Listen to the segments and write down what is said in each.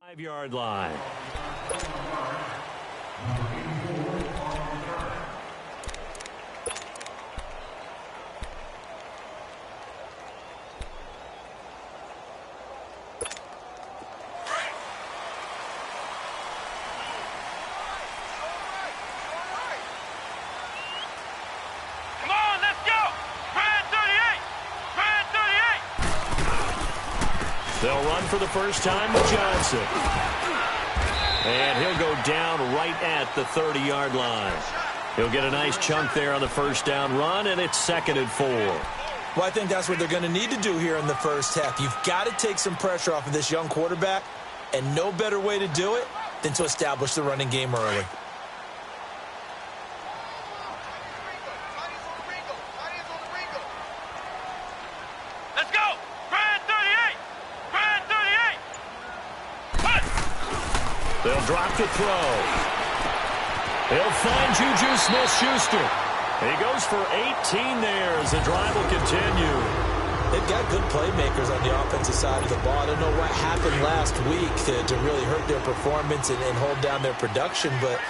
5-yard line. They'll run for the first time with Johnson. And he'll go down right at the 30-yard line. He'll get a nice chunk there on the first down run, and it's 2nd and 4. Well, I think that's what they're going to need to do here in the first half. You've got to take some pressure off of this young quarterback, and no better way to do it than to establish the running game early. They'll drop the throw. They'll find Juju Smith-Schuster. He goes for 18 there as the drive will continue. They've got good playmakers on the offensive side of the ball. I don't know what happened last week to really hurt their performance and hold down their production, but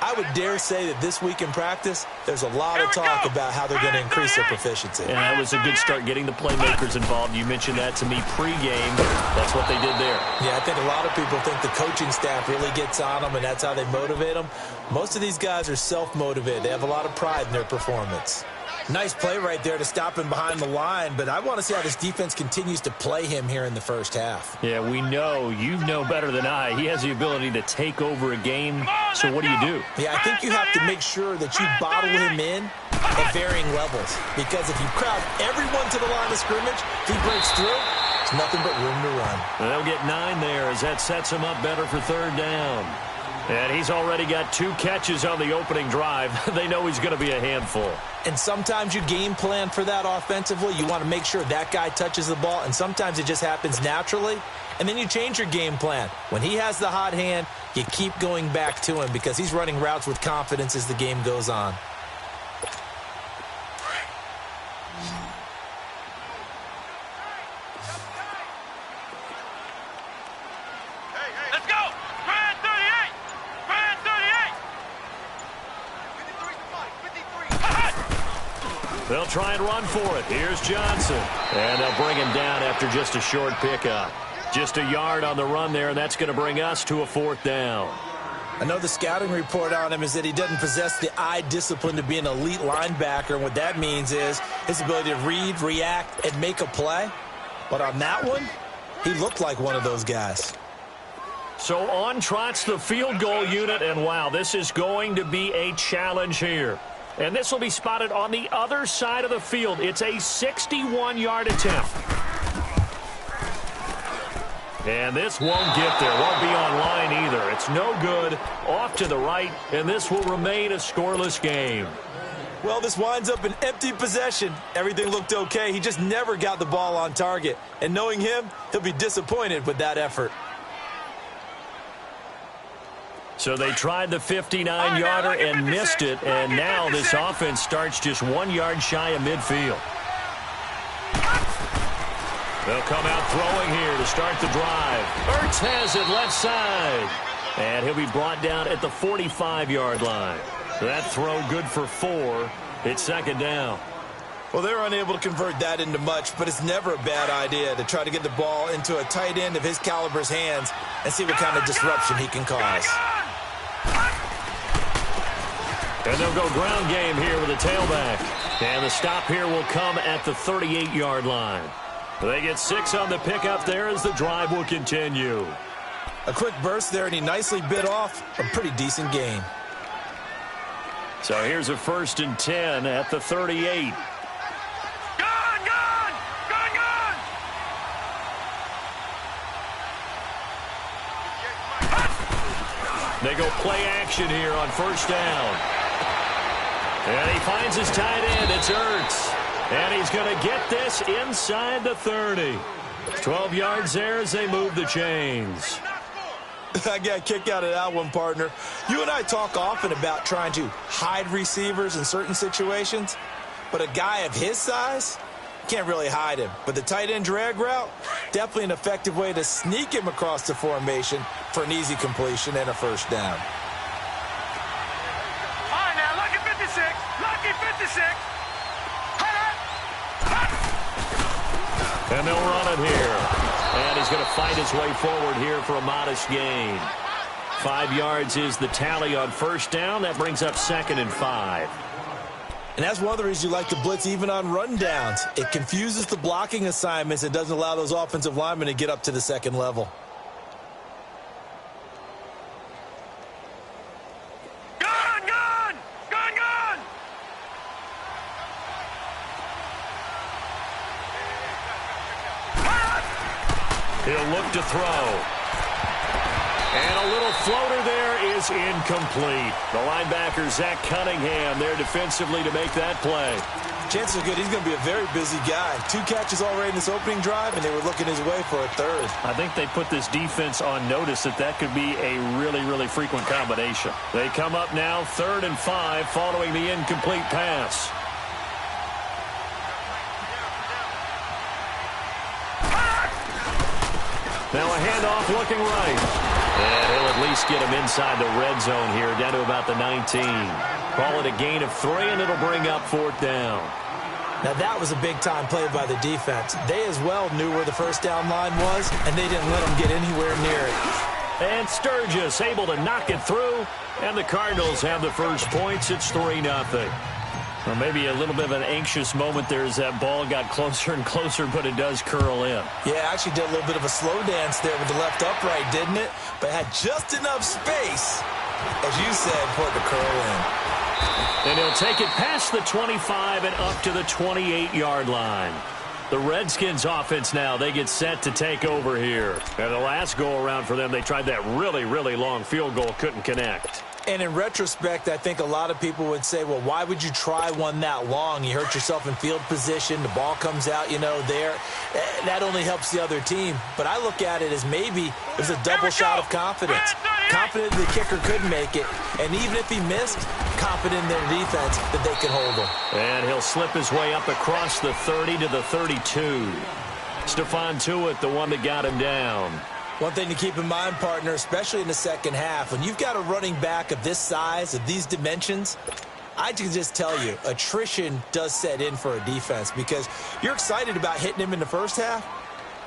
I would dare say that this week in practice, there's a lot of talk about how they're going to increase their proficiency. And that was a good start getting the playmakers involved. You mentioned that to me pregame. That's what they did there. Yeah, I think a lot of people think the coaching staff really gets on them, and that's how they motivate them. Most of these guys are self-motivated. They have a lot of pride in their performance. Nice play right there to stop him behind the line, but I want to see how this defense continues to play him here in the first half. Yeah, we know. You know better than I. He has the ability to take over a game, so what do you do? Yeah, I think you have to make sure that you bottle him in at varying levels, because if you crowd everyone to the line of scrimmage, if he breaks through, it's nothing but room to run. They'll get 9 there as that sets him up better for 3rd down. And he's already got 2 catches on the opening drive. They know he's going to be a handful. And sometimes you game plan for that offensively. You want to make sure that guy touches the ball, and sometimes it just happens naturally. And then you change your game plan. When he has the hot hand, you keep going back to him because he's running routes with confidence as the game goes on. They'll try and run for it. Here's Johnson. And they'll bring him down after just a short pickup. Just a yard on the run there, and that's going to bring us to a 4th down. I know the scouting report on him is that he doesn't possess the eye discipline to be an elite linebacker, and what that means is his ability to read, react, and make a play. But on that one, he looked like one of those guys. So on trots the field goal unit, and wow, this is going to be a challenge here. And this will be spotted on the other side of the field. It's a 61-yard attempt. And this won't get there. Won't be on line either. It's no good. Off to the right, and this will remain a scoreless game. Well, this winds up an empty possession. Everything looked okay. He just never got the ball on target. And knowing him, he'll be disappointed with that effort. So they tried the 59-yarder and missed it, and now this offense starts just 1 yard shy of midfield. They'll come out throwing here to start the drive. Ertz has it left side, and he'll be brought down at the 45-yard line. That throw good for 4. It's 2nd down. Well, they're unable to convert that into much, but it's never a bad idea to try to get the ball into a tight end of his caliber's hands and see what kind of disruption he can cause. And they'll go ground game here with a tailback. And the stop here will come at the 38-yard line. They get 6 on the pickup there as the drive will continue. A quick burst there, and he nicely bit off a pretty decent gain. So here's a 1st and 10 at the 38. They go play action here on 1st down. And he finds his tight end. It's Ertz. And he's going to get this inside the 30. 12 yards there as they move the chains. I got a kick out of that one, partner. You and I talk often about trying to hide receivers in certain situations. But a guy of his size, can't really hide him. But the tight end drag route, definitely an effective way to sneak him across the formation for an easy completion and a first down. All right, now, lucky 56. Lucky 56. And they'll run it here. And he's going to fight his way forward here for a modest gain. 5 yards is the tally on first down. That brings up 2nd and 5. And that's one of the reasons you like to blitz even on run downs. It confuses the blocking assignments. It doesn't allow those offensive linemen to get up to the second level. Gun, gun! Gun, gun! He'll look to throw. And a little floater there is incomplete. The linebacker, Zach Cunningham, there defensively to make that play. Chances are good he's going to be a very busy guy. 2 catches already in this opening drive, and they were looking his way for a 3rd. I think they put this defense on notice that could be a really, really frequent combination. They come up now 3rd and 5 following the incomplete pass. Now a handoff looking right. And he'll at least get him inside the red zone here, down to about the 19. Call it a gain of 3, and it'll bring up 4th down. Now that was a big-time play by the defense. They as well knew where the first down line was, and they didn't let them get anywhere near it. And Sturgis able to knock it through, and the Cardinals have the first points. It's 3-0. Well, maybe a little bit of an anxious moment there as that ball got closer and closer, but it does curl in. Yeah, actually did a little bit of a slow dance there with the left upright, didn't it? But had just enough space, as you said, for it to curl in. And he'll take it past the 25 and up to the 28-yard line. The Redskins offense now, they get set to take over here. And the last go-around for them, they tried that really, really long field goal, couldn't connect. And in retrospect, I think a lot of people would say, well, why would you try one that long? You hurt yourself in field position. The ball comes out, there. That only helps the other team. But I look at it as maybe it was a double shot of confidence. Confident the kicker could make it. And even if he missed, confident in their defense that they could hold him. And he'll slip his way up across the 30 to the 32. Stephon Tuitt, the one that got him down. One thing to keep in mind, partner, especially in the second half, when you've got a running back of this size, of these dimensions, I can just tell you, attrition does set in for a defense because you're excited about hitting him in the first half.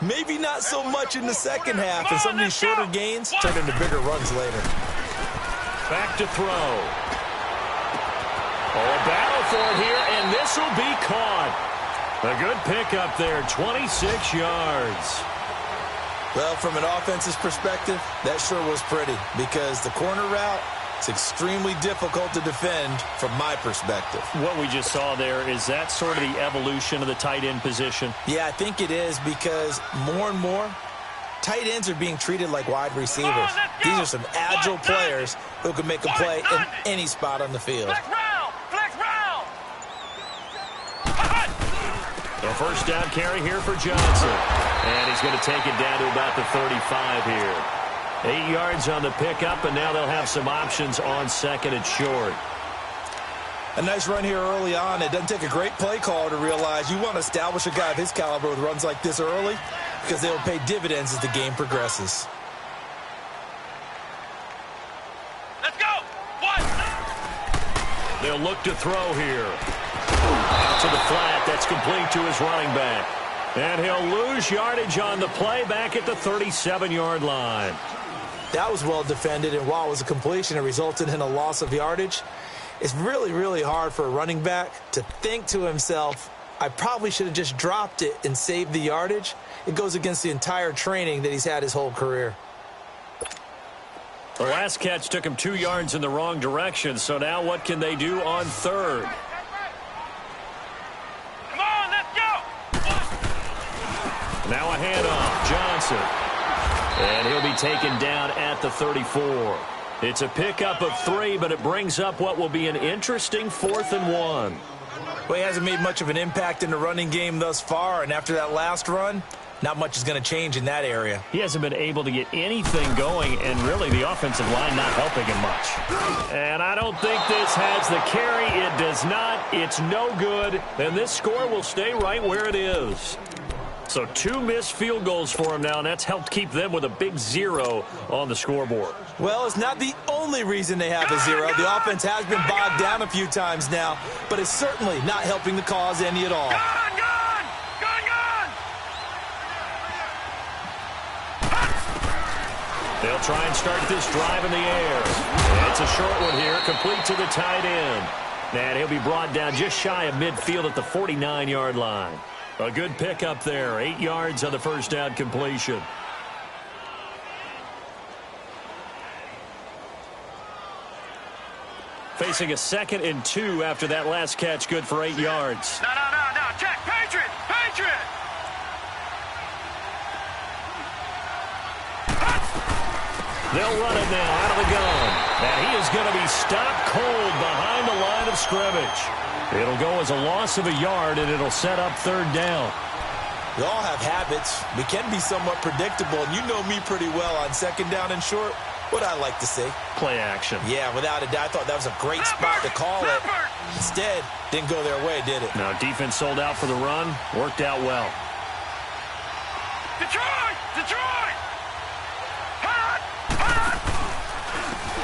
Maybe not so much in the second half, and some of these shorter gains turn into bigger runs later. Back to throw. Oh, a battle for it here, and this will be caught. A good pickup there, 26 yards. Well, from an offense's perspective, that sure was pretty because the corner route is extremely difficult to defend from my perspective. What we just saw there, is that sort of the evolution of the tight end position? Yeah, I think it is because more and more, tight ends are being treated like wide receivers. These are some agile players who can make a play in any spot on the field. The first down carry here for Johnson. And he's going to take it down to about the 35 here. 8 yards on the pickup, and now they'll have some options on 2nd and short. A nice run here early on. It doesn't take a great play caller to realize you want to establish a guy of his caliber with runs like this early because they will pay dividends as the game progresses. Let's go! They'll look to throw here. Out to the flat. That's complete to his running back. And he'll lose yardage on the play back at the 37-yard line. That was well defended, and while it was a completion, it resulted in a loss of yardage. It's really, really hard for a running back to think to himself, I probably should have just dropped it and saved the yardage. It goes against the entire training that he's had his whole career. The last catch took him 2 yards in the wrong direction, so now what can they do on 3rd? Come on, let's go! Now a handoff, Johnson. And he'll be taken down at the 34. It's a pickup of 3, but it brings up what will be an interesting 4th and 1. Well, he hasn't made much of an impact in the running game thus far, and after that last run, not much is going to change in that area. He hasn't been able to get anything going, and really the offensive line not helping him much. And I don't think this has the carry. It does not. It's no good. And this score will stay right where it is. So 2 missed field goals for him now, and that's helped keep them with a big 0 on the scoreboard. Well, it's not the only reason they have a 0. The offense has been bogged down a few times now, but it's certainly not helping the cause any at all. They'll try and start this drive in the air. And it's a short one here, complete to the tight end. And he'll be brought down just shy of midfield at the 49-yard line. A good pickup there, 8 yards on the first down completion. Facing a 2nd and 2 after that last catch, good for 8 yards. No, check, Patriot! They'll run it now out of the gun. And he is going to be stopped cold behind the line of scrimmage. It'll go as a loss of a yard, and it'll set up 3rd down. We all have habits. We can be somewhat predictable, and you know me pretty well on 2nd down and short. What I like to see. Play action. Yeah, without a doubt. I thought that was a great spot to call it. Instead, didn't go their way, did it? No, defense sold out for the run. Worked out well. Detroit!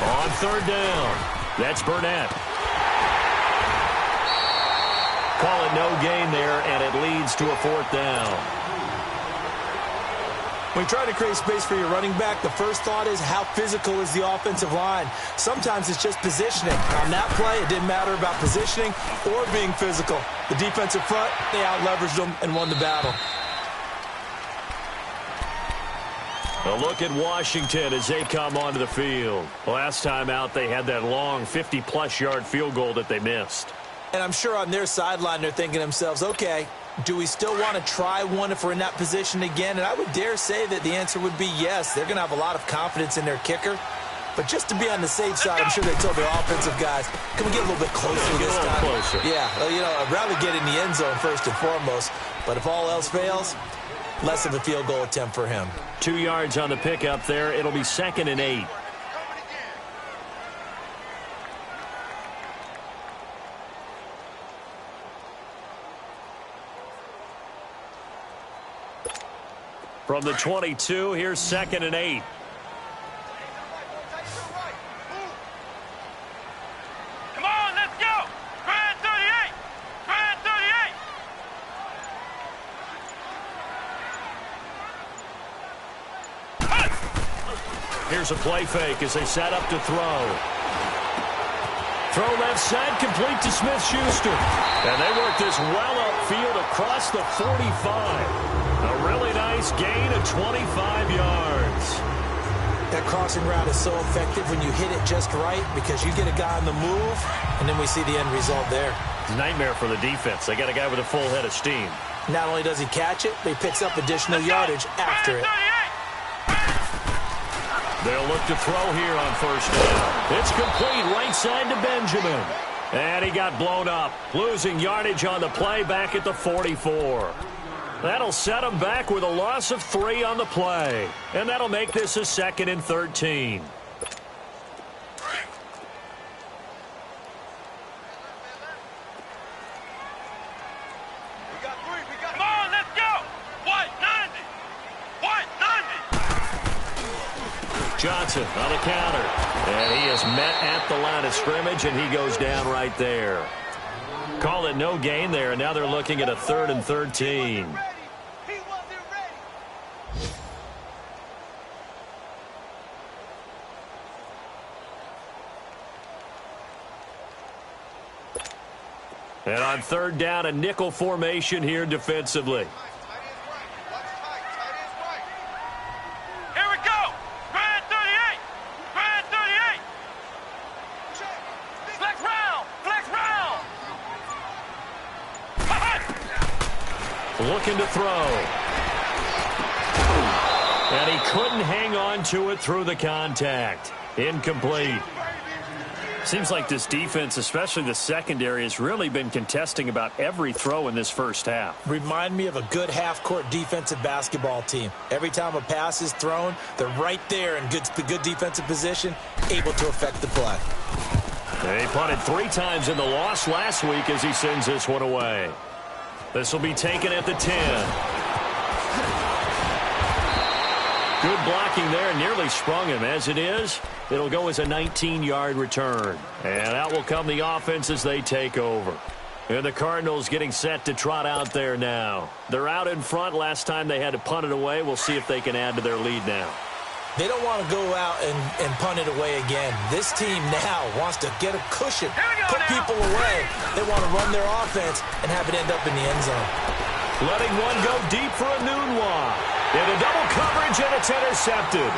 On 3rd down, that's Burnett. Call it no gain there, and it leads to a 4th down. When you try to create space for your running back, the first thought is how physical is the offensive line. Sometimes it's just positioning. On that play, it didn't matter about positioning or being physical. The defensive front, they out-leveraged them and won the battle. A look at Washington as they come onto the field. Last time out, they had that long 50-plus yard field goal that they missed. And I'm sure on their sideline, they're thinking to themselves, okay, do we still want to try one if we're in that position again? And I would dare say that the answer would be yes. They're going to have a lot of confidence in their kicker. But just to be on the safe side, I'm sure they told their offensive guys, can we get a little bit closer this time? Closer. Yeah, I'd rather get in the end zone first and foremost. But if all else fails, less of a field goal attempt for him. 2 yards on the pickup there. It'll be 2nd and 8. From the 22, here's 2nd and 8. Come on, let's go! Grand 38! Grand 38! Here's a play fake as they set up to throw. Throw left side, complete to Smith-Schuster. And they work this well upfield across the 45. A really nice gain of 25 yards. That crossing route is so effective when you hit it just right because you get a guy on the move, and then we see the end result there. Nightmare for the defense. They got a guy with a full head of steam. Not only does he catch it, but he picks up additional yardage after it. They'll look to throw here on 1st down. It's complete right side to Benjamin. And he got blown up, losing yardage on the play back at the 44. That'll set him back with a loss of 3 on the play. And that'll make this a 2nd and 13. Come on, let's go! White 90! White 90! Johnson on the counter. And he is met at the line of scrimmage, and he goes down right there. Call it no gain there, and now they're looking at a 3rd and 13. And on 3rd down, a nickel formation here defensively. Here we go! Grand 38! Grand 38! Flex round! Flex round! Looking to throw. And he couldn't hang on to it through the contact. Incomplete. Seems like this defense, especially the secondary, has really been contesting about every throw in this first half. Remind me of a good half-court defensive basketball team. Every time a pass is thrown, they're right there in good defensive position, able to affect the play. They punted 3 times in the loss last week as he sends this one away. This will be taken at the 10. Good blocking there, nearly sprung him. As it is, it'll go as a 19-yard return. And out will come the offense as they take over. And the Cardinals getting set to trot out there now. They're out in front. Last time they had to punt it away. We'll see if they can add to their lead now. They don't want to go out and punt it away again. This team now wants to get a cushion, put people away. They want to run their offense and have it end up in the end zone. Letting one go deep for a Nunwa. Into double coverage, and it's intercepted.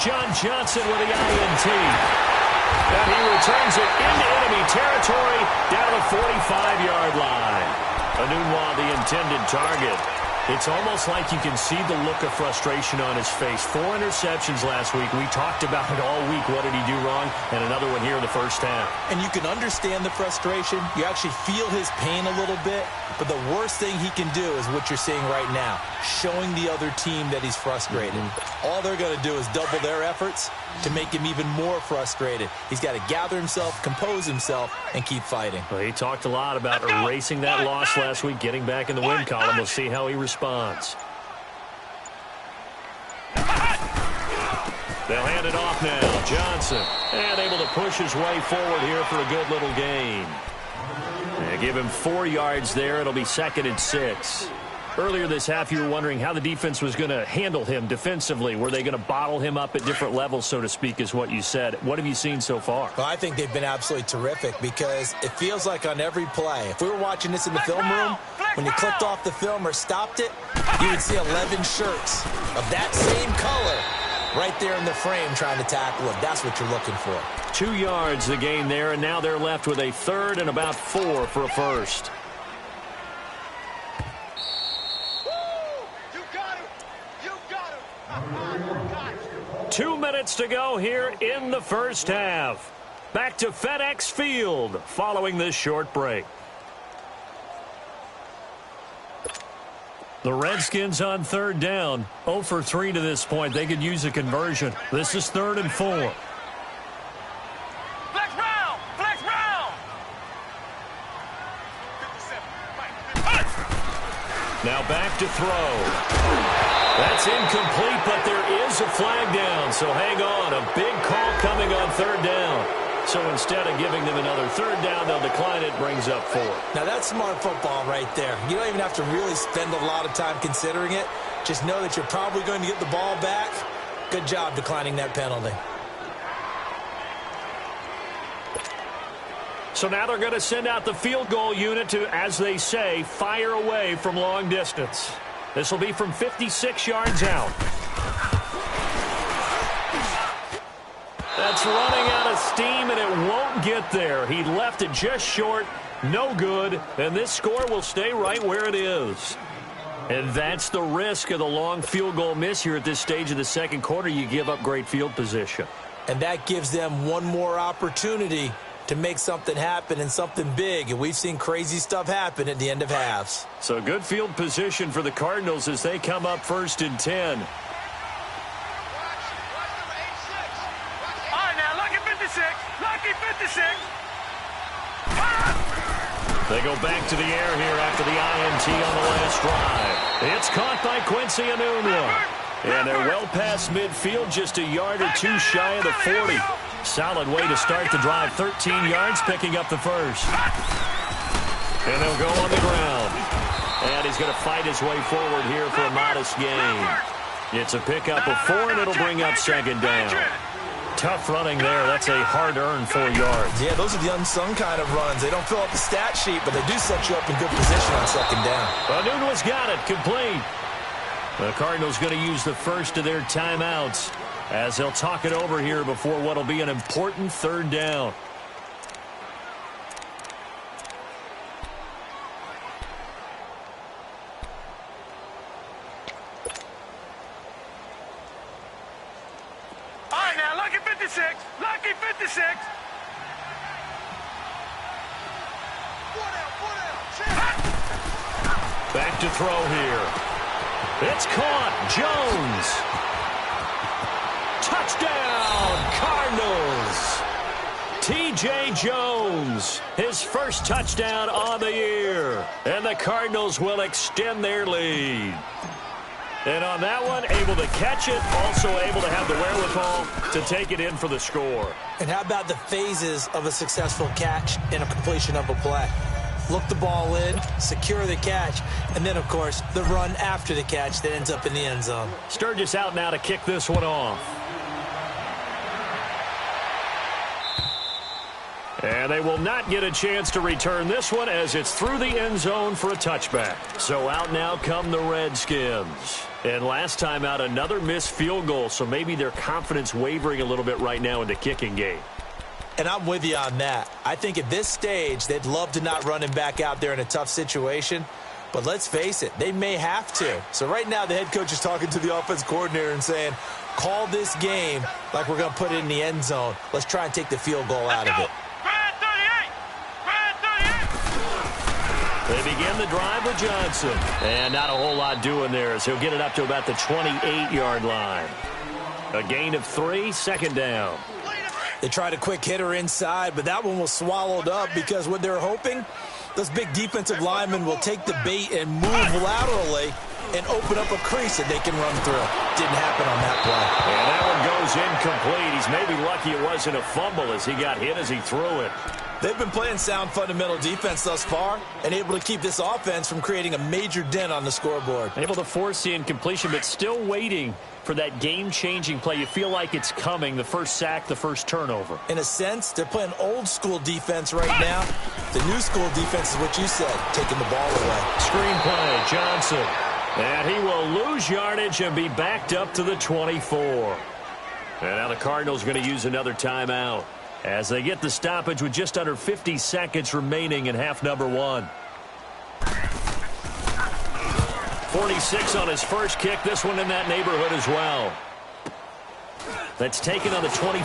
John Johnson with the INT. And he returns it into enemy territory down the 45-yard line. Nunwa, the intended target. It's almost like you can see the look of frustration on his face. 4 interceptions last week. We talked about it all week. What did he do wrong? And another one here in the first half. And you can understand the frustration. You actually feel his pain a little bit. But the worst thing he can do is what you're seeing right now, showing the other team that he's frustrated. All they're going to do is double their efforts to make him even more frustrated. He's got to gather himself, compose himself, and keep fighting. Well, he talked a lot about erasing that loss last week, getting back in the win column. We'll see how he responds. They'll hand it off now. Johnson, and able to push his way forward here for a good little gain. They give him 4 yards there. It'll be 2nd and 6. Earlier this half, you were wondering how the defense was going to handle him defensively. Were they going to bottle him up at different levels, so to speak, is what you said. What have you seen so far? Well, I think they've been absolutely terrific because it feels like on every play, if we were watching this in the film room, when you clicked off the film or stopped it, you would see 11 shirts of that same color right there in the frame trying to tackle him. That's what you're looking for. 2 yards the gain there, and now they're left with a 3rd and about 4 for a first. You got him! You got him! 2 minutes to go here in the first half. Back to FedEx Field following this short break. The Redskins on 3rd down. 0 for 3 to this point. They could use a conversion. This is 3rd and 4. Flex round! Flex round! Now back to throw. That's incomplete, but there is a flag down. So hang on. A big call coming on 3rd down. So instead of giving them another 3rd down, they'll decline it, brings up 4. Now that's smart football right there. You don't even have to really spend a lot of time considering it. Just know that you're probably going to get the ball back. Good job declining that penalty. So now they're going to send out the field goal unit to, as they say, fire away from long distance. This will be from 56 yards out. That's running out of steam, and it won't get there. He left it just short. No good. And this score will stay right where it is. And that's the risk of the long field goal miss here at this stage of the second quarter. You give up great field position. And that gives them one more opportunity to make something happen and something big. And we've seen crazy stuff happen at the end of halves. So good field position for the Cardinals as they come up 1st and 10. Lucky 56. They go back to the air here after the INT on the last drive. It's caught by Quincy Enunwa. And they're well past midfield, just a yard or 2 shy of the 40. Solid way to start the drive. 13 yards, picking up the first. And they'll go on the ground. And he's going to fight his way forward here for a modest gain. It's a pickup of 4, and it'll bring up 2nd down. Tough running there. That's a hard-earned 4 yards. Yeah, those are the unsung kind of runs. They don't fill up the stat sheet, but they do set you up in good position on 2nd down. Enunwa's got it. Complete. The Cardinals going to use the first of their timeouts as they'll talk it over here before what will be an important 3rd down. All right, now, lucky 56. Lucky 56. Back to throw here. It's caught. Jones. Touchdown, Cardinals. T.J. Jones, his first touchdown on the year. And the Cardinals will extend their lead. And on that one, able to catch it, also able to have the wherewithal to take it in for the score. And how about the phases of a successful catch and a completion of a play? Look the ball in, secure the catch, and then, of course, the run after the catch that ends up in the end zone. Sturgis out now to kick this one off. And they will not get a chance to return this one as it's through the end zone for a touchback. So out now come the Redskins. And last time out, another missed field goal, so maybe their confidence wavering a little bit right now in the kicking game. And I'm with you on that. I think at this stage, they'd love to not run him back out there in a tough situation. But let's face it, they may have to. So right now, the head coach is talking to the offense coordinator and saying, call this game like we're going to put it in the end zone. Let's try and take the field goal out of it. They begin the drive with Johnson. And not a whole lot doing there as he'll get it up to about the 28-yard line. A gain of 3, second down. They tried a quick hitter inside, but that one was swallowed up because what they're hoping, those big defensive linemen will take the bait and move laterally and open up a crease that they can run through. Didn't happen on that play. And that one goes incomplete. He's maybe lucky it wasn't a fumble as he got hit as he threw it. They've been playing sound fundamental defense thus far and able to keep this offense from creating a major dent on the scoreboard. Able to force the incompletion, but still waiting for that game-changing play. You feel like it's coming, the first sack, the first turnover. In a sense, they're playing old-school defense right now. The new-school defense is what you said, taking the ball away. Screenplay, Johnson. And he will lose yardage and be backed up to the 24. And now the Cardinals going to use another timeout as they get the stoppage with just under 50 seconds remaining in half number 1. 46 on his first kick. This one in that neighborhood as well. That's taken on the 25.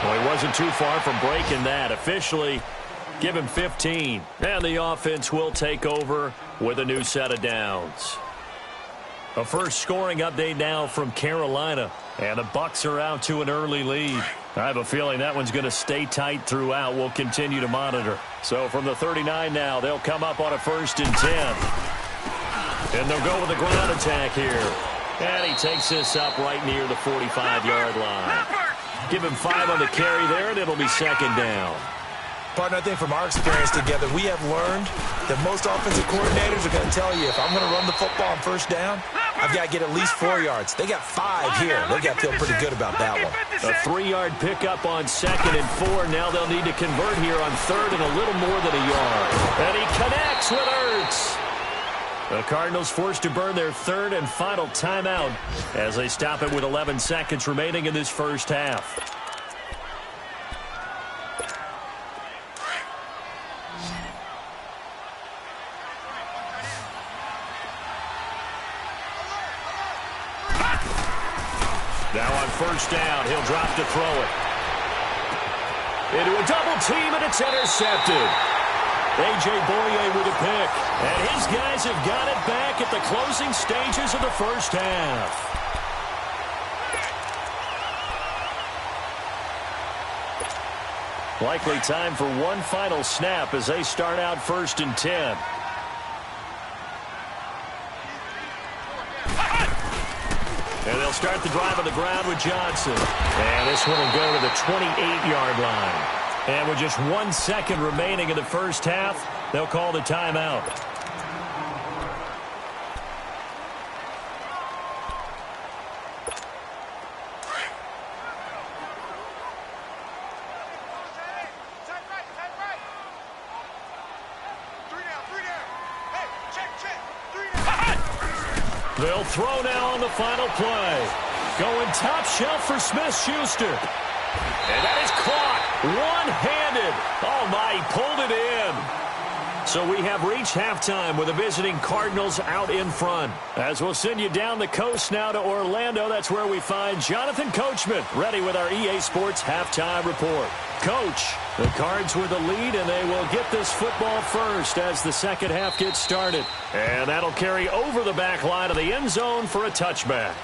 Well, he wasn't too far from breaking that. Officially, give him 15. And the offense will take over with a new set of downs. A first scoring update now from Carolina. And the Bucs are out to an early lead. I have a feeling that one's going to stay tight throughout. We'll continue to monitor. So from the 39 now, they'll come up on a 1st and 10. And they'll go with a ground attack here. And he takes this up right near the 45-yard line. Give him 5 on the carry there, and it'll be 2nd down. Partner, I think from our experience together, we have learned that most offensive coordinators are going to tell you, if I'm going to run the football on 1st down, I've got to get at least 4 yards. They got 5 here. They got to feel pretty good about that one. A 3-yard pickup on 2nd and 4. Now they'll need to convert here on 3rd and a little more than a yard. And he connects with Ertz. The Cardinals forced to burn their 3rd and final timeout as they stop it with 11 seconds remaining in this first half. Now on 1st down, he'll drop to throw it. Into a double team, and it's intercepted. A.J. Boye with a pick. And his guys have got it back at the closing stages of the first half. Likely time for one final snap as they start out 1st and 10. And they'll start the drive on the ground with Johnson. And this one will go to the 28-yard line. And with just 1 second remaining in the first half, they'll call the timeout. They'll throw now on the final play. Going top shelf for Smith-Schuster. And that is caught one-handed. Oh, my, he pulled it in. So we have reached halftime with the visiting Cardinals out in front. As we'll send you down the coast now to Orlando, that's where we find Jonathan Coachman ready with our EA Sports Halftime Report. coach. The Cards with the lead, and they will get this football first as the second half gets started. And that'll carry over the back line of the end zone for a touchback.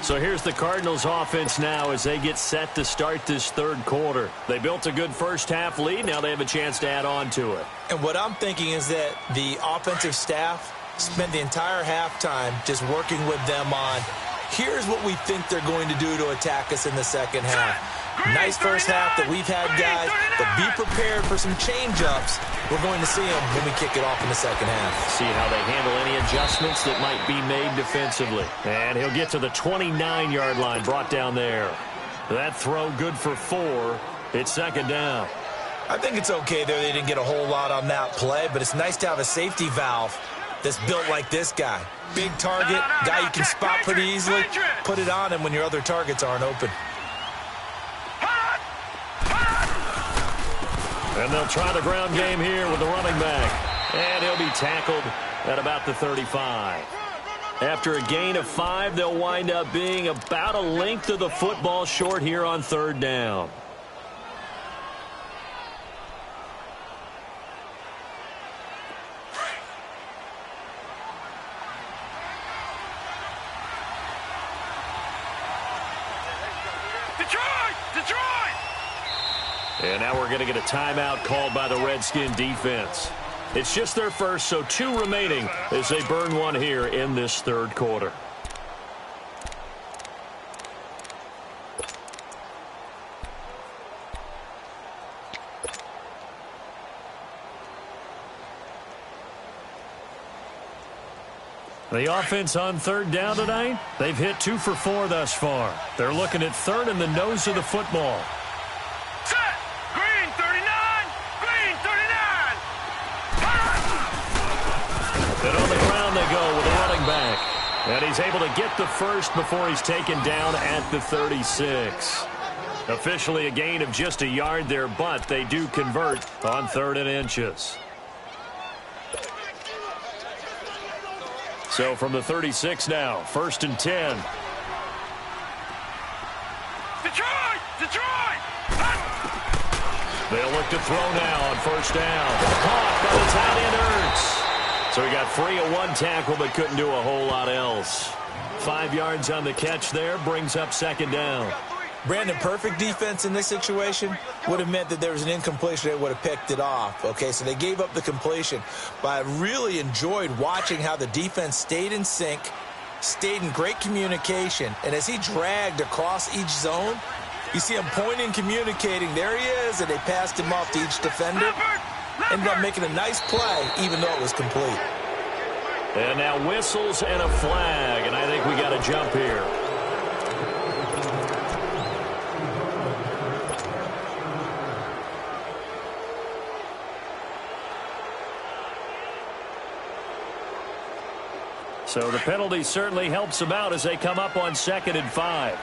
So here's the Cardinals offense now as they get set to start this third quarter. They built a good first half lead. Now they have a chance to add on to it. And what I'm thinking is that the offensive staff spent the entire halftime just working with them on, here's what we think they're going to do to attack us in the second half. Nice first half that we've had, guys, but be prepared for some change-ups. We're going to see them when we kick it off in the second half. See how they handle any adjustments that might be made defensively. And he'll get to the 29-yard line, brought down there. That throw good for 4. It's second down. I think it's okay there. They didn't get a whole lot on that play, but it's nice to have a safety valve that's built like this guy. Big target, guy you can spot pretty easily. Put it on him when your other targets aren't open. And they'll try the ground game here with the running back. And he'll be tackled at about the 35. After a gain of 5, they'll wind up being about a length of the football short here on third down. And now we're going to get a timeout called by the Redskin defense. It's just their first, so 2 remaining as they burn one here in this third quarter. The offense on third down tonight, they've hit 2 for 4 thus far. They're looking at third in the nose of the football. And on the ground they go with a running back. And he's able to get the first before he's taken down at the 36. Officially a gain of just a yard there, but they do convert on 3rd and inches. So from the 36 now, 1st and 10. Detroit! They'll look to throw now on 1st down. Caught by the tight end Ertz. So he got free of 1 tackle but couldn't do a whole lot else. 5 yards on the catch there, brings up 2nd down. Brandon, perfect defense in this situation would have meant that there was an incompletion that would have picked it off. Okay, so they gave up the completion. But I really enjoyed watching how the defense stayed in sync, stayed in great communication, and as he dragged across each zone, you see him pointing, communicating. There he is, and they passed him off to each defender. Ended up making a nice play, even though it was complete. And now whistles and a flag, and I think we got a jump here. So the penalty certainly helps them out as they come up on 2nd and 5.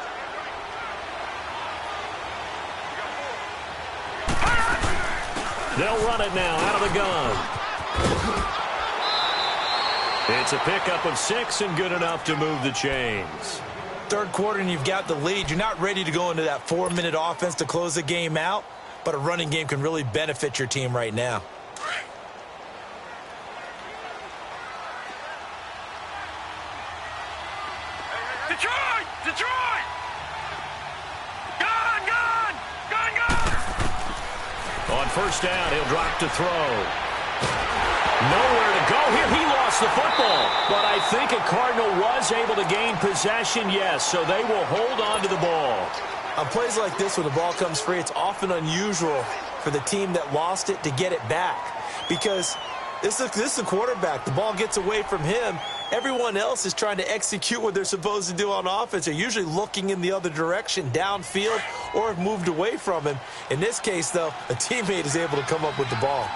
They'll run it now out of the gun. It's a pickup of 6 and good enough to move the chains. Third quarter and you've got the lead. You're not ready to go into that 4-minute offense to close the game out, but a running game can really benefit your team right now. Detroit! On 1st down, he'll drop to throw. Nowhere to go here. He lost the football. But I think a Cardinal was able to gain possession, yes, so they will hold on to the ball. On plays like this, when the ball comes free, it's often unusual for the team that lost it to get it back. Because this is the quarterback. The ball gets away from him. Everyone else is trying to execute what they're supposed to do on offense. They're usually looking in the other direction, downfield, or have moved away from him. In this case, though, a teammate is able to come up with the ball.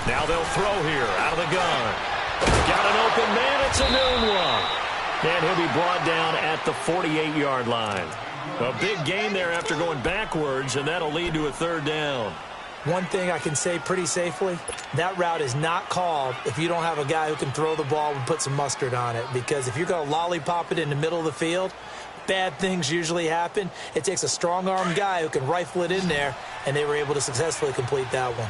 Now they'll throw here out of the gun. Got an open man. It's a noon one. And he'll be brought down at the 48-yard line. A big gain there after going backwards, and that'll lead to a 3rd down. One thing I can say pretty safely, that route is not called if you don't have a guy who can throw the ball and put some mustard on it. Because if you're going to lollipop it in the middle of the field, bad things usually happen. It takes a strong-arm guy who can rifle it in there, and they were able to successfully complete that one.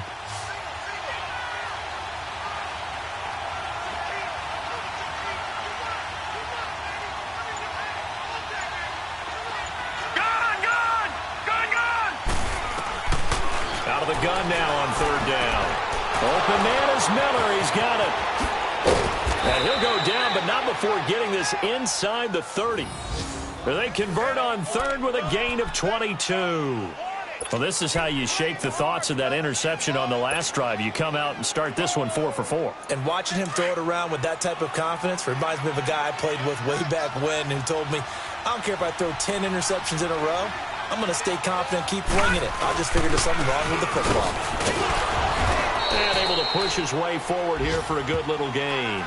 Out of the gun now on third down. Open man is Miller. He's got it. And he'll go down, but not before getting this inside the 30. They convert on third with a gain of 22. Well, this is how you shake the thoughts of that interception on the last drive. You come out and start this one 4 for 4. And watching him throw it around with that type of confidence reminds me of a guy I played with way back when who told me, I don't care if I throw 10 interceptions in a row. I'm going to stay confident, keep winging it. I just figured there's something wrong with the football. And able to push his way forward here for a good little gain.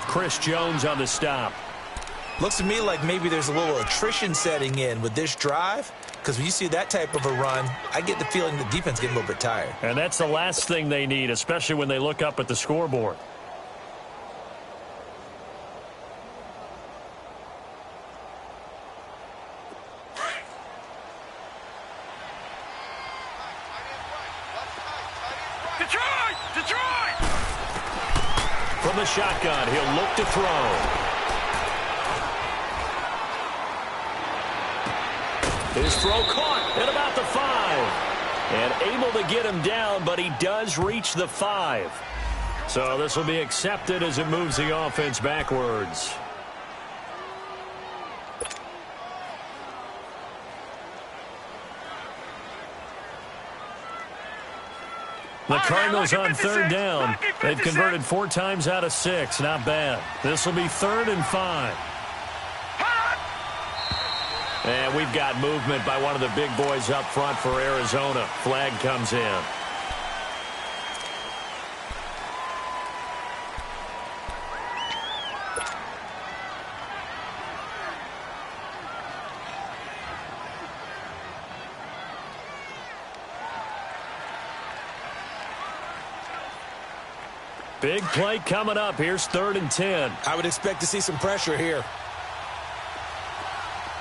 Chris Jones on the stop. Looks to me like maybe there's a little attrition setting in with this drive, because when you see that type of a run, I get the feeling the defense getting a little bit tired. And that's the last thing they need, especially when they look up at the scoreboard. Detroit! From the shotgun, he'll look to throw. His throw caught at about the 5. And able to get him down, but he does reach the 5. So this will be accepted as it moves the offense backwards. The Cardinals on third down. They've converted 4 times out of 6. Not bad. This will be 3rd and 5. And we've got movement by one of the big boys up front for Arizona. Flag comes in. Big play coming up. Here's 3rd and 10. I would expect to see some pressure here.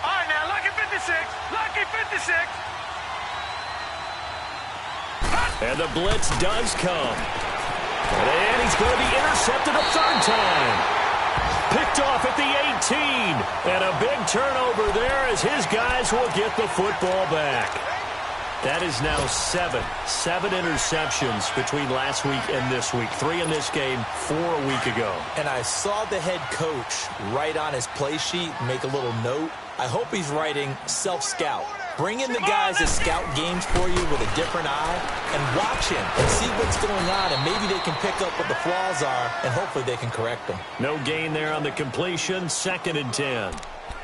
All right, now, lucky 56. Lucky 56. And the blitz does come. And he's going to be intercepted a 3rd time. Picked off at the 18. And a big turnover there as his guys will get the football back. That is now 7 interceptions between last week and this week. 3 in this game, 4 a week ago. And I saw the head coach write on his play sheet, make a little note. I hope he's writing self-scout. Bring in the guys that scout games for you with a different eye and watch him and see what's going on, and maybe they can pick up what the flaws are, and hopefully they can correct them. No gain there on the completion. 2nd and 10.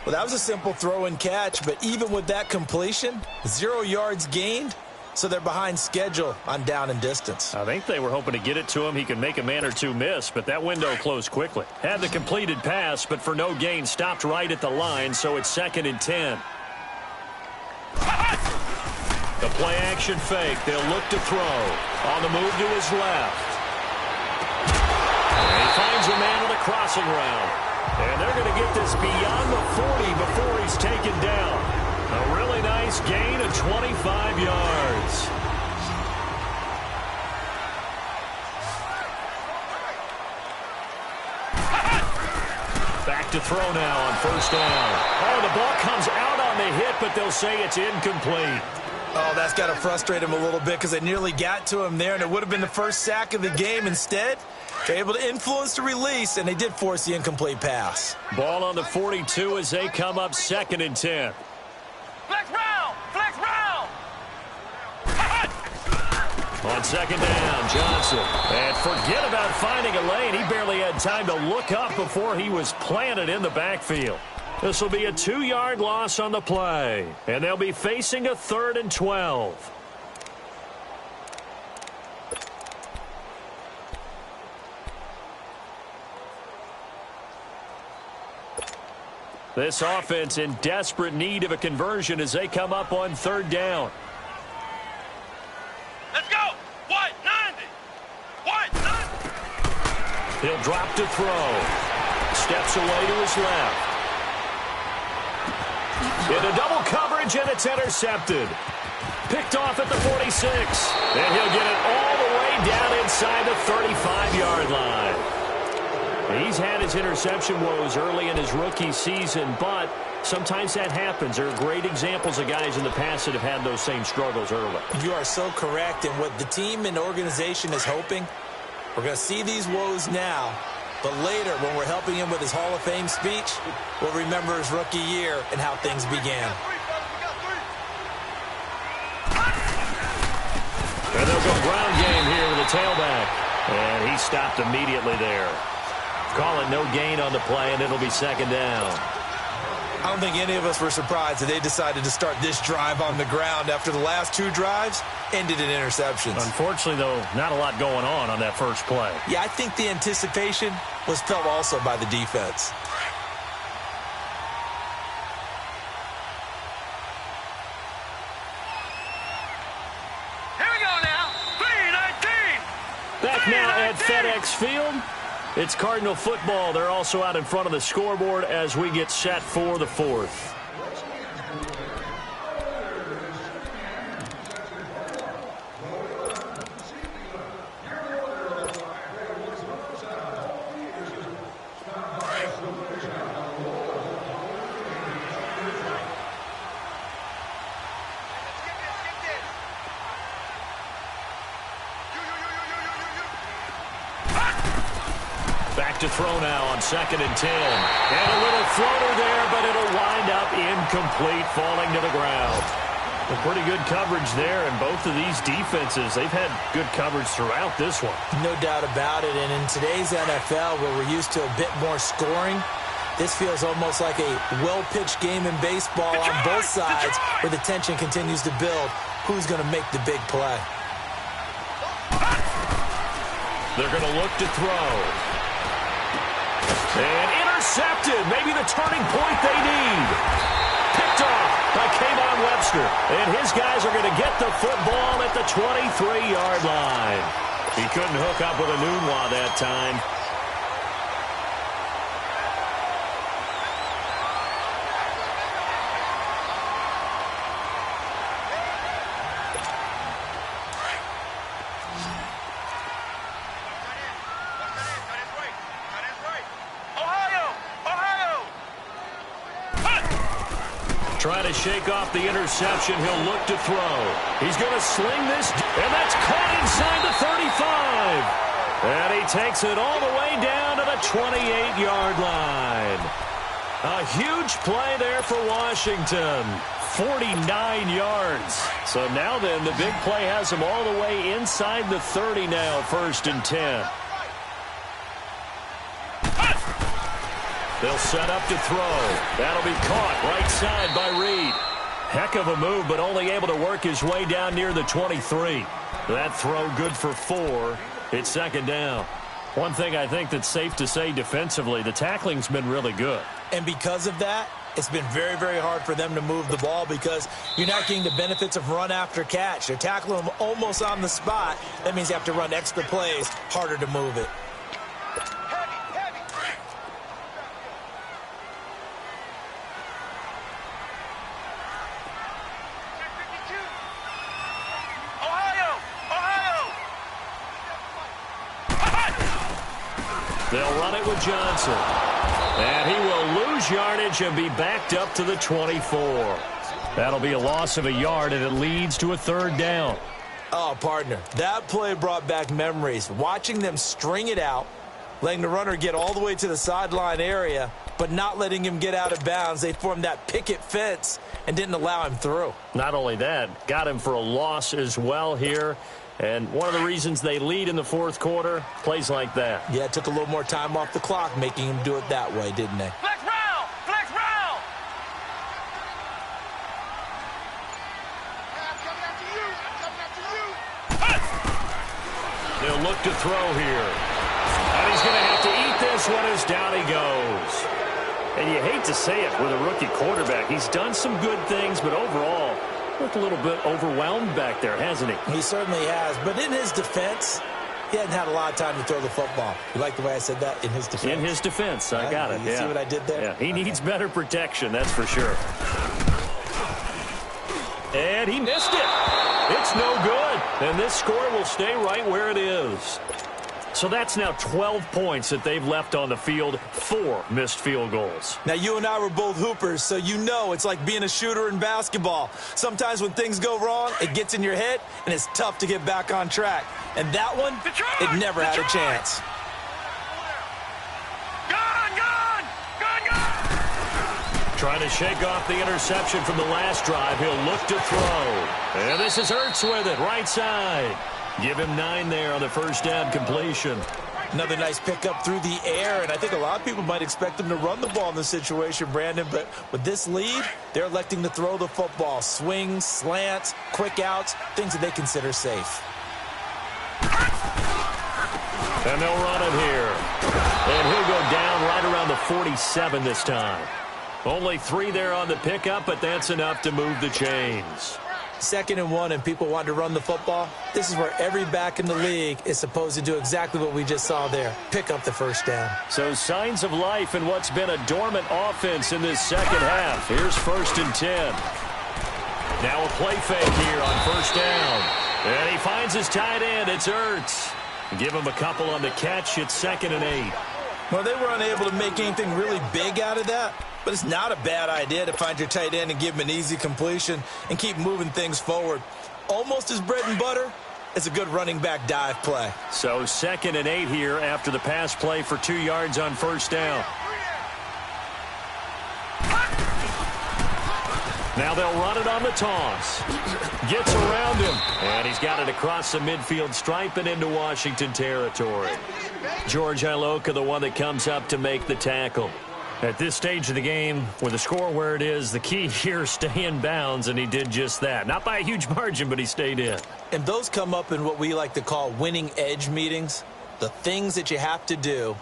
Well, that was a simple throw and catch, but even with that completion, 0 yards gained, so they're behind schedule on down and distance. I think they were hoping to get it to him. He could make a man or two miss, but that window closed quickly. Had the completed pass, but for no gain, stopped right at the line, so it's 2nd and 10. The play action fake. They'll look to throw. On the move to his left. And he finds a man on the crossing route. And they're going to get this beyond the 40 before he's taken down. A really nice gain of 25 yards. Back to throw now on 1st down. Oh, the ball comes out on the hit, but they'll say it's incomplete. Oh, that's got to frustrate him a little bit because they nearly got to him there, and it would have been the first sack of the game. Instead, they're able to influence the release, and they did force the incomplete pass. Ball on the 42 as they come up 2nd and 10. Flex round! Flex round! On 2nd down, Johnson. And forget about finding a lane. He barely had time to look up before he was planted in the backfield. This will be a 2-yard loss on the play. And they'll be facing a 3rd and 12. This offense in desperate need of a conversion as they come up on 3rd down. Let's go! White, 90! White, 90! He'll drop to throw. Steps away to his left. Into double coverage, and it's intercepted. Picked off at the 46. And he'll get it all the way down inside the 35-yard line. He's had his interception woes early in his rookie season, but sometimes that happens. There are great examples of guys in the past that have had those same struggles early. You are so correct. And what the team and organization is hoping, we're going to see these woes now, but later when we're helping him with his Hall of Fame speech, we'll remember his rookie year and how things began. And they'll go ground game here with the tailback. And he stopped immediately there. Call it no gain on the play, and it'll be second down. I don't think any of us were surprised that they decided to start this drive on the ground after the last two drives ended in interceptions. Unfortunately, though, not a lot going on that first play. Yeah, I think the anticipation was felt also by the defense. Here we go now. 3-19. Back now at FedEx Field. It's Cardinal football. They're also out in front of the scoreboard as we get set for the fourth. Back to throw now on 2nd and 10. And a little floater there, but it'll wind up incomplete, falling to the ground. A pretty good coverage there, and both of these defenses, they've had good coverage throughout this one. No doubt about it, and in today's NFL, where we're used to a bit more scoring, this feels almost like a well-pitched game in baseball on both sides, where the tension continues to build. Who's going to make the big play? They're going to look to throw. And intercepted. Maybe the turning point they need. Picked off by Kayvon Webster. And his guys are going to get the football at the 23-yard line. He couldn't hook up with a Nunwa that time. Trying to shake off the interception. He'll look to throw. He's going to sling this, and that's caught inside the 35. And he takes it all the way down to the 28-yard line. A huge play there for Washington. 49 yards. So now then, the big play has him all the way inside the 30 now, 1st and 10. They'll set up to throw. That'll be caught right side by Reed. Heck of a move, but only able to work his way down near the 23. That throw good for 4. It's 2nd down. One thing I think that's safe to say defensively, the tackling's been really good. And because of that, it's been very, very hard for them to move the ball because you're not getting the benefits of run after catch. They're tackling them almost on the spot. That means you have to run extra plays, harder to move it. They'll run it with Johnson. And he will lose yardage and be backed up to the 24. That'll be a loss of a yard, and it leads to a 3rd down. Oh, partner, that play brought back memories. Watching them string it out, letting the runner get all the way to the sideline area, but not letting him get out of bounds. They formed that picket fence and didn't allow him through. Not only that, got him for a loss as well here. And one of the reasons they lead in the 4th quarter, plays like that. Yeah, it took a little more time off the clock, making him do it that way, didn't they? Flex round! Flex round! I'm coming after you! I'm coming after you! They'll look to throw here. And he's going to have to eat this one as down he goes. And you hate to say it with a rookie quarterback. He's done some good things, but overall, looked a little bit overwhelmed back there, hasn't he? He certainly has. But in his defense, he hasn't had a lot of time to throw the football. You like the way I said that? In his defense. In his defense. I got it. You see what I did there? Yeah, he needs better protection, that's for sure. And he missed it. It's no good. And this score will stay right where it is. So that's now 12 points that they've left on the field, 4 missed field goals. Now, you and I were both hoopers, so you know it's like being a shooter in basketball. Sometimes when things go wrong, it gets in your head, and it's tough to get back on track. And that one, it never had a chance. Trying to shake off the interception from the last drive. He'll look to throw. And this is Ertz with it, right side. Give him 9 there on the first down completion. Another nice pickup through the air, and I think a lot of people might expect him to run the ball in this situation, Brandon, but with this lead, they're electing to throw the football. Swings, slants, quick outs, things that they consider safe. And they'll run it here. And he'll go down right around the 47 this time. Only 3 there on the pickup, but that's enough to move the chains. 2nd and 1, and people want to run the football. This is where every back in the league is supposed to do exactly what we just saw there. Pick up the first down. So signs of life in what's been a dormant offense in this second half. Here's 1st and 10. Now a play fake here on first down. And he finds his tight end. It's Ertz. Give him a couple on the catch. It's 2nd and 8. Well, they were unable to make anything really big out of that, but it's not a bad idea to find your tight end and give him an easy completion and keep moving things forward. Almost as bread and butter as a good running back dive play. So 2nd and 8 here after the pass play for 2 yards on first down. Now they'll run it on the toss. Gets around him. And he's got it across the midfield stripe and into Washington territory. George Iloka, the one that comes up to make the tackle. At this stage of the game, with the score where it is, the key here is stay in bounds, and he did just that. Not by a huge margin, but he stayed in. And those come up in what we like to call winning edge meetings. The things that you have to do,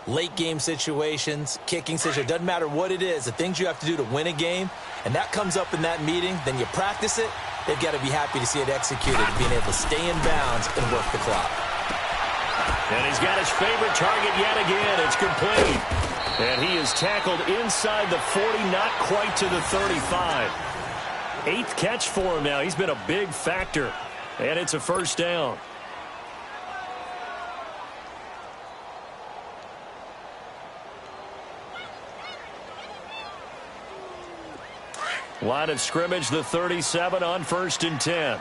late game situations, kicking situations, doesn't matter what it is, the things you have to do to win a game, and that comes up in that meeting, then you practice it, they've got to be happy to see it executed, being able to stay in bounds and work the clock. And he's got his favorite target yet again. It's complete. And he is tackled inside the 40, not quite to the 35. 8th catch for him now. He's been a big factor. And it's a first down. Line of scrimmage, the 37 on 1st and 10.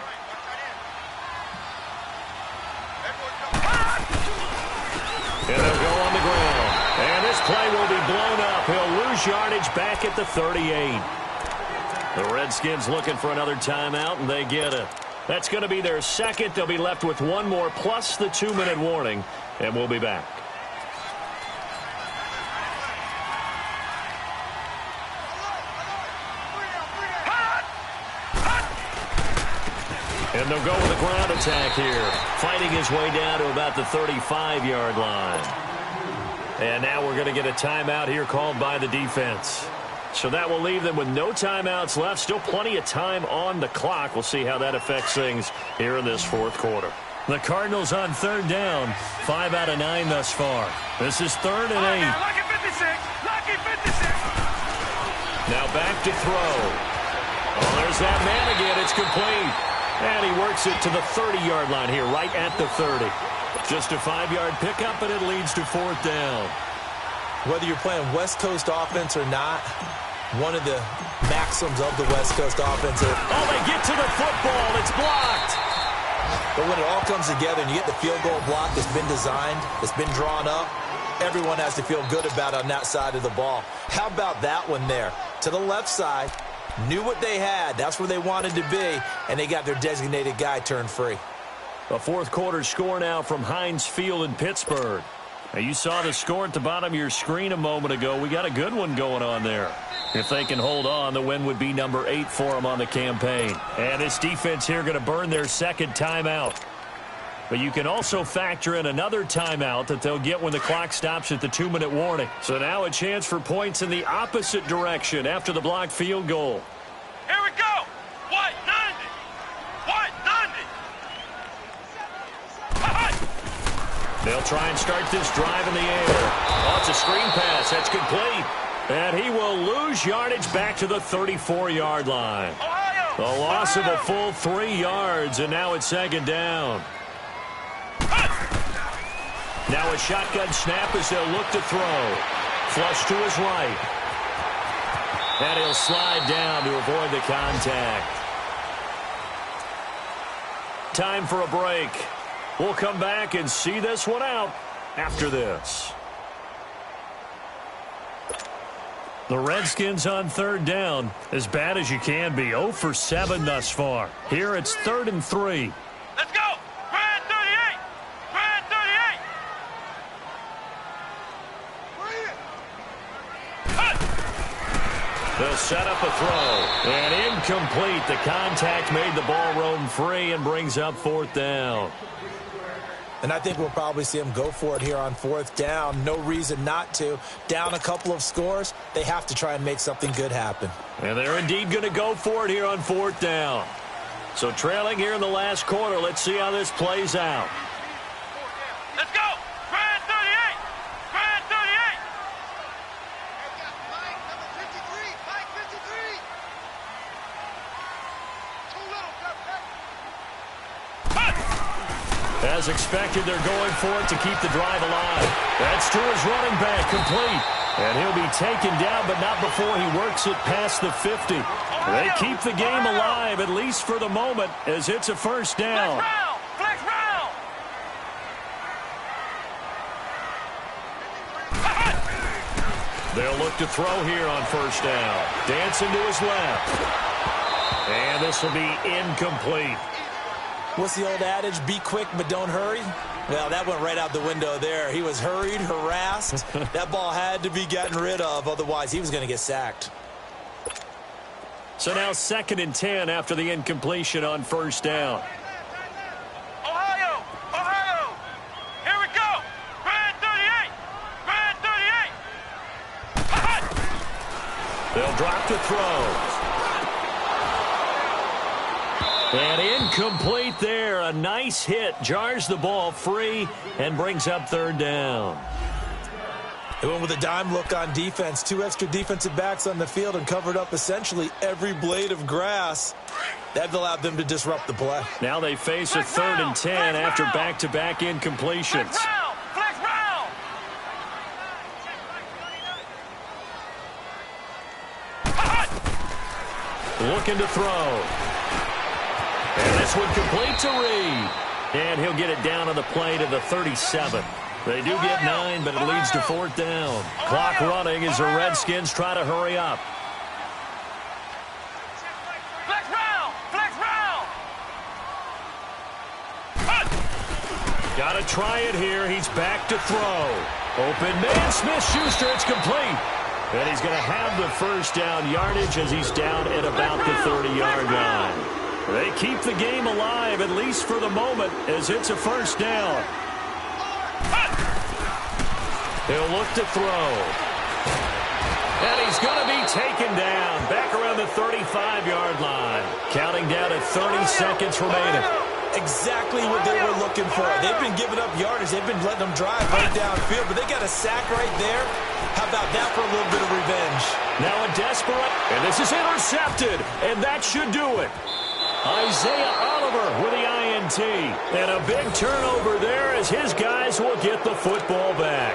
And they'll go on the ground. And this play will be blown up. He'll lose yardage back at the 38. The Redskins looking for another timeout, and they get it. That's going to be their 2nd. They'll be left with 1 more, plus the 2-minute warning, and we'll be back. And they'll go with a ground attack here. Fighting his way down to about the 35-yard line. And now we're going to get a timeout here called by the defense. So that will leave them with no timeouts left. Still plenty of time on the clock. We'll see how that affects things here in this 4th quarter. The Cardinals on 3rd down. 5 out of 9 thus far. This is 3rd and 8. Lucky 56. Lucky 56. Now back to throw. Oh, there's that man again. It's complete. And he works it to the 30-yard line here, right at the 30. Just a 5-yard pickup, and it leads to 4th down. Whether you're playing West Coast offense or not, one of the maxims of the West Coast offense is, oh, they get to the football. It's blocked. But when it all comes together and you get the field goal block that's been designed, that's been drawn up, everyone has to feel good about it on that side of the ball. How about that one there? To the left side. Knew what they had. That's where they wanted to be, and they got their designated guy turned free. A 4th quarter score now from Heinz Field in Pittsburgh. Now, you saw the score at the bottom of your screen a moment ago. We got a good one going on there. If they can hold on, the win would be number 8 for them on the campaign. And this defense here going to burn their 2nd timeout. But you can also factor in another timeout that they'll get when the clock stops at the 2-minute warning. So now a chance for points in the opposite direction after the blocked field goal. Here we go. What? 90. What? 90. They'll try and start this drive in the air. Oh, it's a screen pass. That's complete. And he will lose yardage back to the 34-yard line. A loss of a full 3 yards, and now it's second down. Now a shotgun snap as they'll look to throw. Flush to his right. And he'll slide down to avoid the contact. Time for a break. We'll come back and see this one out after this. The Redskins on third down, as bad as you can be. 0 for 7 thus far. Here it's 3rd and 3. Let's go! Grand 38! Grand 38! They'll set up a throw. And incomplete. The contact made the ball roam free and brings up 4th down. And I think we'll probably see them go for it here on 4th down. No reason not to. Down a couple of scores, they have to try and make something good happen. And they're indeed going to go for it here on 4th down. So trailing here in the last quarter, let's see how this plays out. Let's go! Grand 38! Grand 38! As expected, they're going for it to keep the drive alive. That's to his running back, complete. And he'll be taken down, but not before he works it past the 50. They keep the game alive, at least for the moment, as it's a 1st down. Flex round! They'll look to throw here on 1st down. Dancing to his left. And this will be incomplete. What's the old adage? Be quick, but don't hurry. Well, that went right out the window there. He was hurried, harassed. That ball had to be gotten rid of. Otherwise, he was going to get sacked. So now 2nd and 10 after the incompletion on 1st down. Ohio! Ohio! Here we go! Grand 38! Grand 38! They'll drop to throw. And incomplete there. A nice hit. Jars the ball free and brings up 3rd down. They went with a dime look on defense. 2 extra defensive backs on the field and covered up essentially every blade of grass. That allowed them to disrupt the play. Now they face a 3rd and 10 after back-to-back incompletions. Flex round! Looking to throw. And this one complete to Reed. And he'll get it down on the play to the 37. They do get 9, but it leads to 4th down. Clock running as the Redskins try to hurry up. Flex round! Flex round! Got to try it here. He's back to throw. Open man, Smith-Schuster. It's complete. And he's going to have the 1st down yardage as he's down at about the 30-yard line. They keep the game alive, at least for the moment, as it's a 1st down. He'll look to throw. And he's going to be taken down back around the 35-yard line. Counting down at 30 seconds remaining. Exactly what they were looking for. They've been giving up yardage. They've been letting them drive right downfield, but they got a sack right there. How about that for a little bit of revenge? Now a desperate, and this is intercepted, and that should do it. Isaiah Oliver with the INT. And a big turnover there as his guys will get the football back.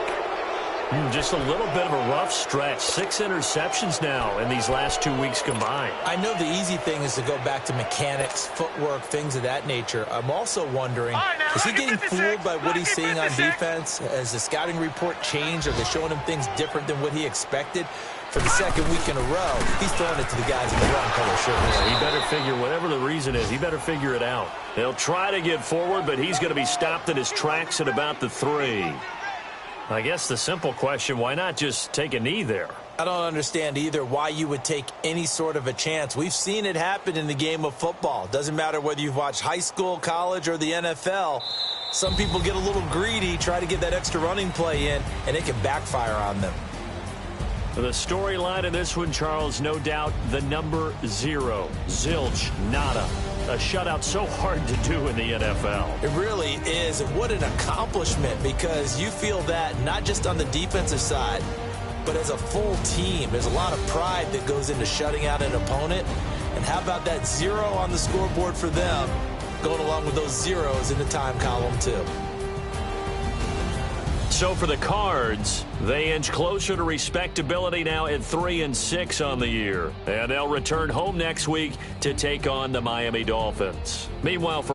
Just a little bit of a rough stretch. 6 interceptions now in these last 2 weeks combined. I know the easy thing is to go back to mechanics, footwork, things of that nature. I'm also wondering, is he getting fooled by what he's seeing on defense? Has the scouting report changed? Are they showing him things different than what he expected? For the 2nd week in a row, he's throwing it to the guys in the wrong color shirt. He better figure, whatever the reason is, he better figure it out. He'll try to get forward, but he's going to be stopped in his tracks at about the 3. I guess the simple question, why not just take a knee there? I don't understand either why you would take any sort of a chance. We've seen it happen in the game of football. Doesn't matter whether you've watched high school, college, or the NFL. Some people get a little greedy, try to get that extra running play in, and it can backfire on them. The storyline of this one, Charles, no doubt the number 0. Zilch, nada. A shutout so hard to do in the NFL. It really is. And what an accomplishment, because you feel that not just on the defensive side, but as a full team, there's a lot of pride that goes into shutting out an opponent. And how about that 0 on the scoreboard for them, going along with those zeros in the time column too. So for the Cards, they inch closer to respectability now at 3-6 on the year. And they'll return home next week to take on the Miami Dolphins. Meanwhile, for